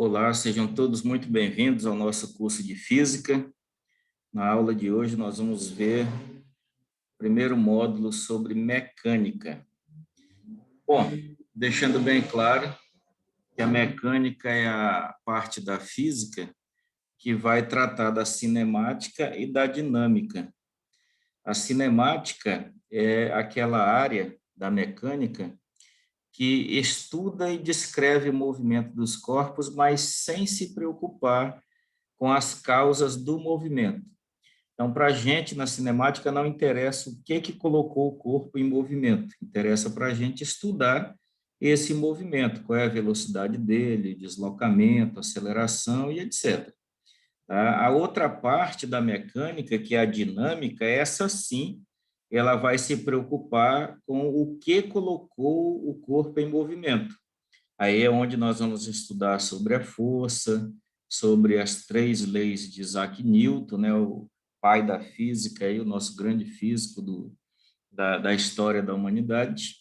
Olá, sejam todos muito bem-vindos ao nosso curso de Física. Na aula de hoje, nós vamos ver o primeiro módulo sobre mecânica. Bom, deixando bem claro que a mecânica é a parte da física que vai tratar da cinemática e da dinâmica. A cinemática é aquela área da mecânica que estuda e descreve o movimento dos corpos, mas sem se preocupar com as causas do movimento. Então, para a gente, na cinemática, não interessa o que colocou o corpo em movimento, interessa para a gente estudar esse movimento, qual é a velocidade dele, deslocamento, aceleração e etc. A outra parte da mecânica, que é a dinâmica, essa sim, ela vai se preocupar com o que colocou o corpo em movimento. Aí é onde nós vamos estudar sobre a força, sobre as três leis de Isaac Newton, né, o pai da física, e o nosso grande físico da história da humanidade.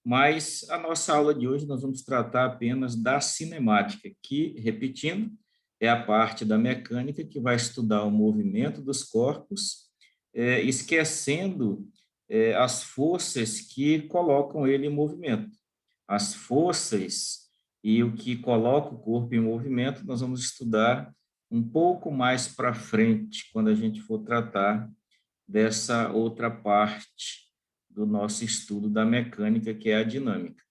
Mas a nossa aula de hoje nós vamos tratar apenas da cinemática, que, repetindo, é a parte da mecânica que vai estudar o movimento dos corpos, esquecendo as forças que colocam ele em movimento. As forças e o que coloca o corpo em movimento, nós vamos estudar um pouco mais para frente, quando a gente for tratar dessa outra parte do nosso estudo da mecânica, que é a dinâmica.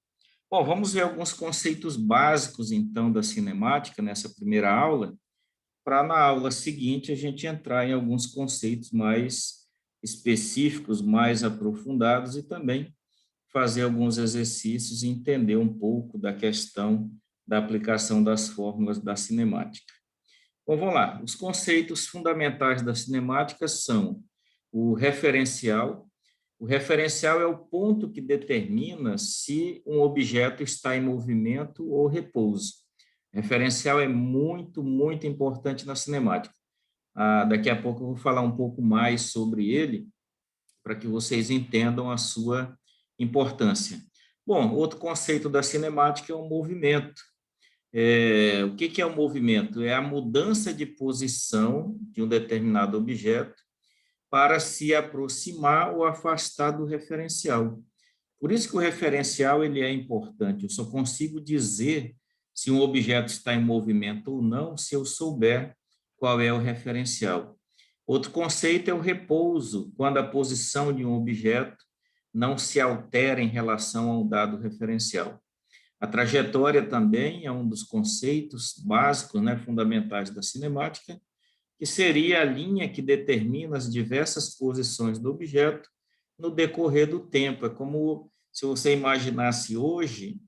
Bom, vamos ver alguns conceitos básicos, então, da cinemática nessa primeira aula, para na aula seguinte a gente entrar em alguns conceitos mais específicos, mais aprofundados e também fazer alguns exercícios e entender um pouco da questão da aplicação das fórmulas da cinemática. Bom, vamos lá. Os conceitos fundamentais da cinemática são o referencial. O referencial é o ponto que determina se um objeto está em movimento ou repouso. O referencial é muito importante na cinemática. Daqui a pouco eu vou falar um pouco mais sobre ele, para que vocês entendam a sua importância. Bom, outro conceito da cinemática é o movimento. O que é o movimento? É a mudança de posição de um determinado objeto para se aproximar ou afastar do referencial. Por isso que o referencial ele é importante. Eu só consigo dizer se um objeto está em movimento ou não se eu souber qual é o referencial. Outro conceito é o repouso, quando a posição de um objeto não se altera em relação ao dado referencial. A trajetória também é um dos conceitos básicos, né, fundamentais da cinemática, que seria a linha que determina as diversas posições do objeto no decorrer do tempo. É como se você imaginasse hoje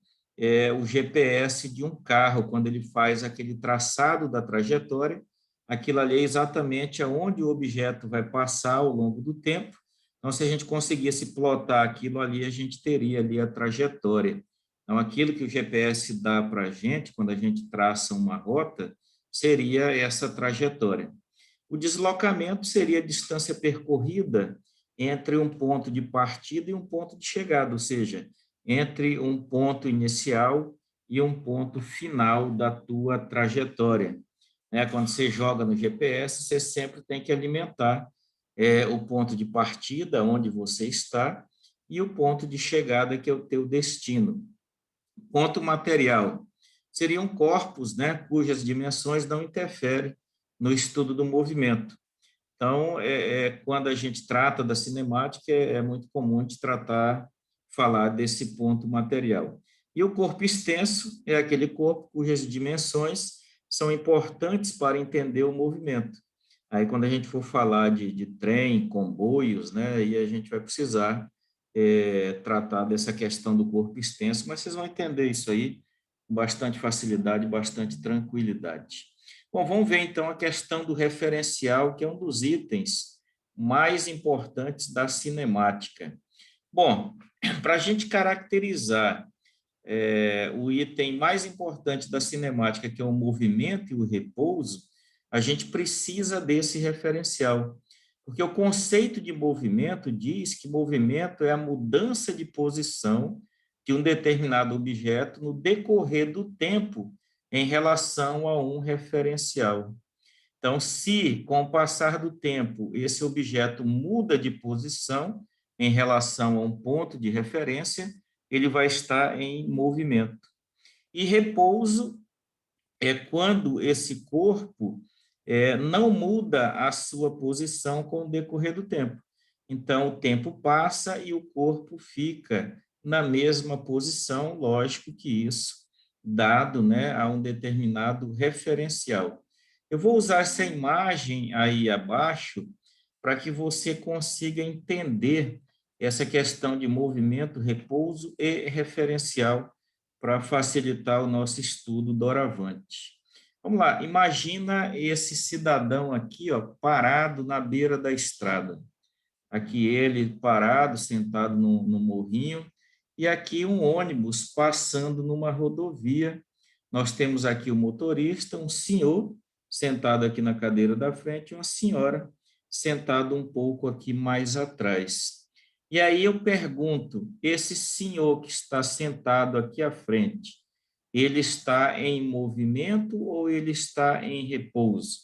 o GPS de um carro, quando ele faz aquele traçado da trajetória, aquilo ali é exatamente aonde o objeto vai passar ao longo do tempo. Então, se a gente conseguisse plotar aquilo ali, a gente teria ali a trajetória. Então, aquilo que o GPS dá para a gente, quando a gente traça uma rota, seria essa trajetória. O deslocamento seria a distância percorrida entre um ponto de partida e um ponto de chegada, ou seja, entre um ponto inicial e um ponto final da tua trajetória. Quando você joga no GPS, você sempre tem que alimentar o ponto de partida, onde você está, e o ponto de chegada, que é o teu destino. Ponto material seriam corpos, né, cujas dimensões não interferem no estudo do movimento. Então, quando a gente trata da cinemática, é muito comum de falar desse ponto material. E o corpo extenso é aquele corpo cujas dimensões são importantes para entender o movimento. Aí, quando a gente for falar de trem, comboios, né, aí a gente vai precisar tratar dessa questão do corpo extenso, mas vocês vão entender isso aí com bastante facilidade, bastante tranquilidade. Bom, vamos ver então a questão do referencial, que é um dos itens mais importantes da cinemática. Bom, para a gente caracterizar o item mais importante da cinemática, que é o movimento e o repouso, a gente precisa desse referencial. Porque o conceito de movimento diz que movimento é a mudança de posição de um determinado objeto no decorrer do tempo em relação a um referencial. Então, se com o passar do tempo esse objeto muda de posição em relação a um ponto de referência, ele vai estar em movimento. E repouso é quando esse corpo não muda a sua posição com o decorrer do tempo. Então, o tempo passa e o corpo fica na mesma posição, lógico que isso dado, né, a um determinado referencial. Eu vou usar essa imagem aí abaixo para que você consiga entender essa questão de movimento, repouso e referencial para facilitar o nosso estudo doravante. Vamos lá, imagina esse cidadão aqui, ó, parado na beira da estrada. Aqui ele parado, sentado no morrinho, e aqui um ônibus passando numa rodovia. Nós temos aqui o motorista, um senhor sentado aqui na cadeira da frente, e uma senhora sentada um pouco aqui mais atrás. E aí eu pergunto, esse senhor que está sentado aqui à frente, ele está em movimento ou ele está em repouso?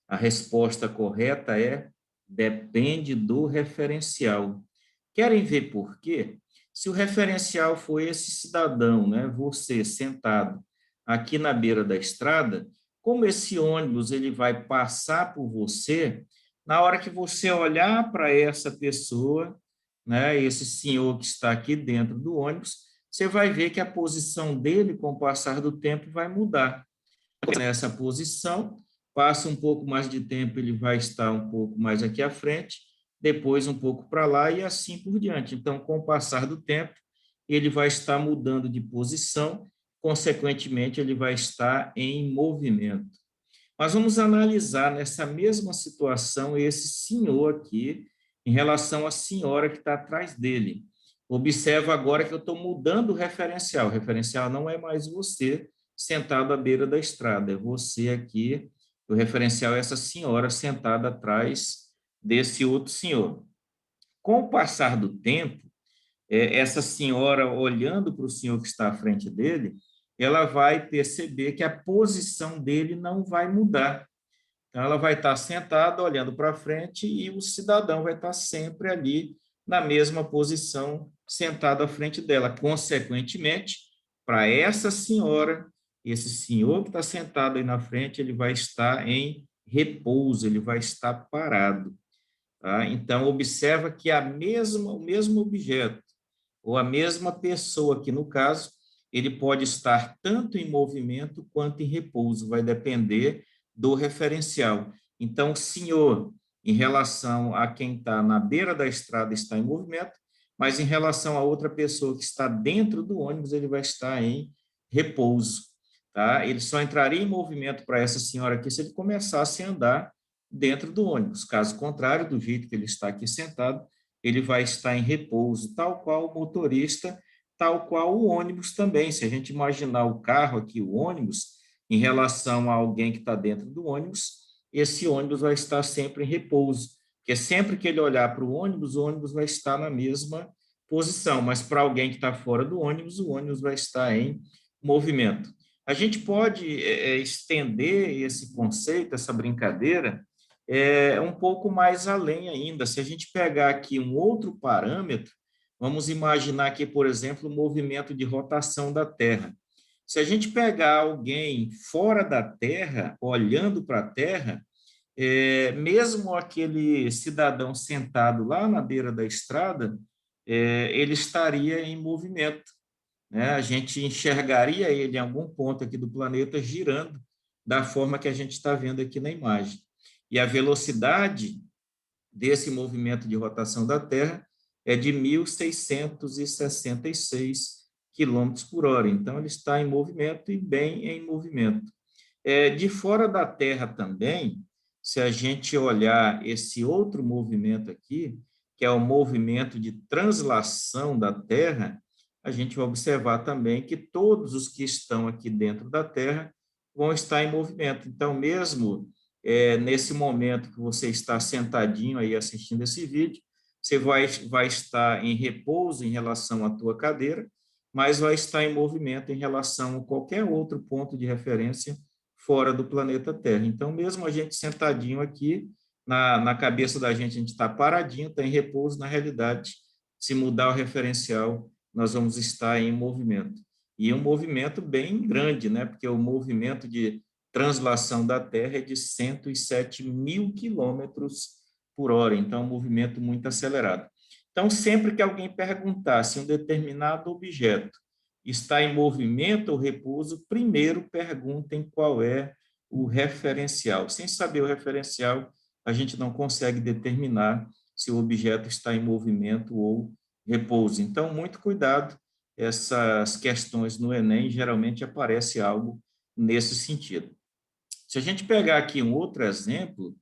A resposta correta é: depende do referencial. Querem ver por quê? Se o referencial for esse cidadão, né, você sentado aqui na beira da estrada, como esse ônibus ele vai passar por você, na hora que você olhar para essa pessoa, né, esse senhor que está aqui dentro do ônibus, você vai ver que a posição dele, com o passar do tempo, vai mudar. Nessa posição, passa um pouco mais de tempo, ele vai estar um pouco mais aqui à frente, depois um pouco para lá e assim por diante. Então, com o passar do tempo, ele vai estar mudando de posição, consequentemente, ele vai estar em movimento. Mas vamos analisar nessa mesma situação esse senhor aqui, em relação à senhora que está atrás dele. Observa agora que eu estou mudando o referencial não é mais você sentado à beira da estrada, é você aqui, o referencial é essa senhora sentada atrás desse outro senhor. Com o passar do tempo, essa senhora olhando para o senhor que está à frente dele, ela vai perceber que a posição dele não vai mudar. Então, ela vai estar sentada, olhando para frente, e o cidadão vai estar sempre ali na mesma posição, sentado à frente dela. Consequentemente, para essa senhora, esse senhor que está sentado aí na frente, ele vai estar em repouso, ele vai estar parado. Tá? Então, observa que o mesmo objeto, ou a mesma pessoa aqui no caso, ele pode estar tanto em movimento quanto em repouso, vai depender do referencial. Então, o senhor, em relação a quem está na beira da estrada, está em movimento, mas em relação a outra pessoa que está dentro do ônibus, ele vai estar em repouso. Tá? Ele só entraria em movimento para essa senhora aqui se ele começasse a andar dentro do ônibus. Caso contrário, do jeito que ele está aqui sentado, ele vai estar em repouso, tal qual o motorista, tal qual o ônibus também. Se a gente imaginar o carro aqui, o ônibus, em relação a alguém que está dentro do ônibus, esse ônibus vai estar sempre em repouso, porque sempre que ele olhar para o ônibus vai estar na mesma posição, mas para alguém que está fora do ônibus, o ônibus vai estar em movimento. A gente pode estender esse conceito, essa brincadeira, um pouco mais além ainda. Se a gente pegar aqui um outro parâmetro, vamos imaginar aqui, por exemplo, o movimento de rotação da Terra. Se a gente pegar alguém fora da Terra, olhando para a Terra, mesmo aquele cidadão sentado lá na beira da estrada, ele estaria em movimento, né? A gente enxergaria ele em algum ponto aqui do planeta girando da forma que a gente está vendo aqui na imagem. E a velocidade desse movimento de rotação da Terra é de 1.666 quilômetros por hora. Então, ele está em movimento e bem em movimento. De fora da Terra também, se a gente olhar esse outro movimento aqui, que é o movimento de translação da Terra, a gente vai observar também que todos os que estão aqui dentro da Terra vão estar em movimento. Então, mesmo nesse momento que você está sentadinho aí assistindo esse vídeo, você vai estar em repouso em relação à tua cadeira, mas vai estar em movimento em relação a qualquer outro ponto de referência fora do planeta Terra. Então, mesmo a gente sentadinho aqui, na cabeça da gente, a gente está paradinho, está em repouso, na realidade, se mudar o referencial, nós vamos estar em movimento. E um movimento bem grande, né? Porque o movimento de translação da Terra é de 107 mil quilômetros por hora, então é um movimento muito acelerado. Então, sempre que alguém perguntar se um determinado objeto está em movimento ou repouso, primeiro perguntem qual é o referencial. Sem saber o referencial, a gente não consegue determinar se o objeto está em movimento ou repouso. Então, muito cuidado, essas questões no Enem, geralmente aparece algo nesse sentido. Se a gente pegar aqui um outro exemplo,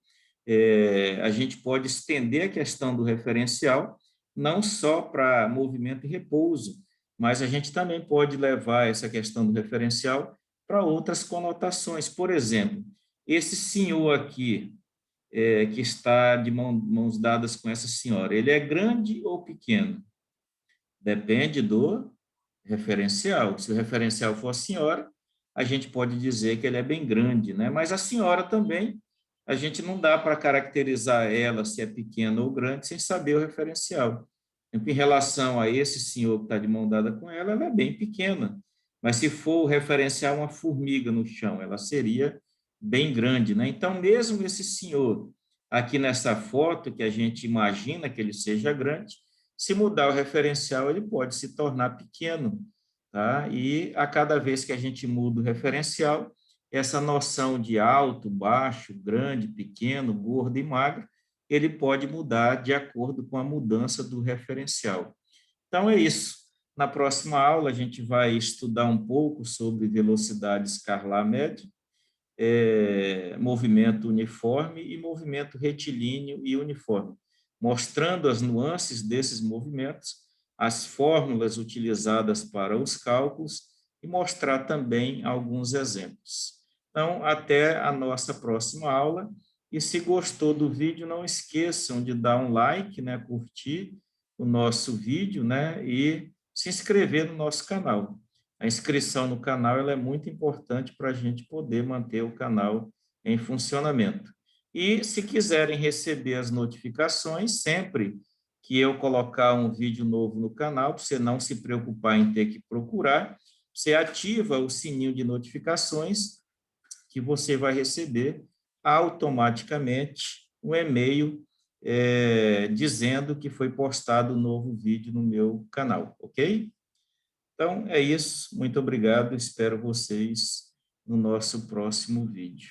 a gente pode estender a questão do referencial, não só para movimento e repouso, mas a gente também pode levar essa questão do referencial para outras conotações. Por exemplo, esse senhor aqui, que está de mãos dadas com essa senhora, ele é grande ou pequeno? Depende do referencial. Se o referencial for a senhora, a gente pode dizer que ele é bem grande, né? Mas a senhora também, a gente não dá para caracterizar ela se é pequena ou grande sem saber o referencial. Em relação a esse senhor que está de mão dada com ela é bem pequena. Mas se for o referencial uma formiga no chão, ela seria bem grande, né? Então, mesmo esse senhor aqui nessa foto, que a gente imagina que ele seja grande, se mudar o referencial, ele pode se tornar pequeno, tá? E a cada vez que a gente muda o referencial, essa noção de alto, baixo, grande, pequeno, gordo e magro, ele pode mudar de acordo com a mudança do referencial. Então, é isso. Na próxima aula, a gente vai estudar um pouco sobre velocidade escalar média, movimento uniforme e movimento retilíneo e uniforme, mostrando as nuances desses movimentos, as fórmulas utilizadas para os cálculos e mostrar também alguns exemplos. Então, até a nossa próxima aula. E se gostou do vídeo, não esqueçam de dar um like, né, curtir o nosso vídeo, né, e se inscrever no nosso canal. A inscrição no canal ela é muito importante para a gente poder manter o canal em funcionamento. E se quiserem receber as notificações, sempre que eu colocar um vídeo novo no canal, para você não se preocupar em ter que procurar, você ativa o sininho de notificações que você vai receber automaticamente um e-mail dizendo que foi postado um novo vídeo no meu canal, ok? Então, é isso. Muito obrigado. Espero vocês no nosso próximo vídeo.